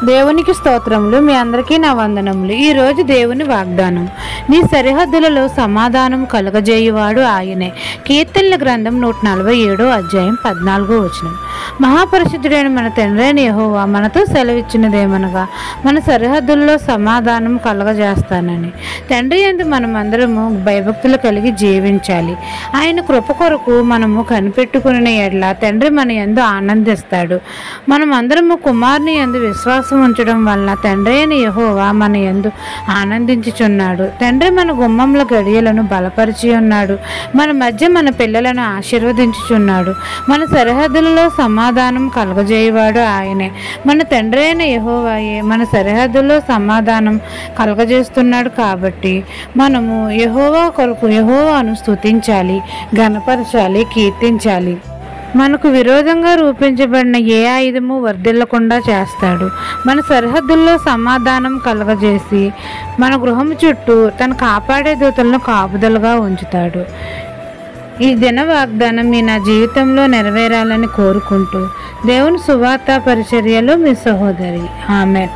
దేవునికి స్తోత్రములు. మీ అందరికీ నా వందనములు. ఈరోజు దేవుని వాగ్దానం, నీ సరిహద్దులలో సమాధానం కలుగజేయువాడు ఆయనే. కీర్తనల గ్రంథం 147 అధ్యాయం 14 వచనం. మహాపరిశుద్ధుడైన మన తండ్రి అయిన యెహోవా మనతో సెలవిచ్చినదేమనగా, మన సరిహద్దుల్లో సమాధానం కలుగజేస్తానని. తండ్రి యందు మనమందరము భయభక్తులు కలిగి జీవించాలి. ఆయన కృప కొరకు మనము కనిపెట్టుకునే ఎడల తండ్రి మన యందు ఆనందిస్తాడు. మనమందరము కుమారుని యందు విశ్వాసం ఉంచడం వలన తండ్రి అయిన యెహోవా మన యందు ఆనందించుచున్నాడు. తండ్రి మన గుమ్మంల గడియలను బలపరిచి ఉన్నాడు. మన మధ్య మన పిల్లలను ఆశీర్వదించుచున్నాడు. మన సరిహద్దులలో సమాధానం కలగజేయవాడు ఆయనే. మన తండ్రి అయిన యెహోవాయే మన సరిహద్దుల్లో సమాధానం కలగజేస్తున్నాడు. కాబట్టి మనము యెహోవా కొరకు యెహోవాను స్తుతించాలి, ఘనపరచాలి, కీర్తించాలి. మనకు విరోధంగా రూపించబడిన ఏ ఆయుధము వర్ధిల్లకుండా చేస్తాడు. మన సరిహద్దుల్లో సమాధానం కలగజేసి మన గృహం చుట్టూ తను కాపాడే దూతలను కాపుదలుగా ఉంచుతాడు. ఈ దిన వాగ్దానం నా జీవితంలో నెరవేరాలని కోరుకుంటూ దేవుని సువార్త పరిచర్యలో మీ సహోదరి. ఆమెన్.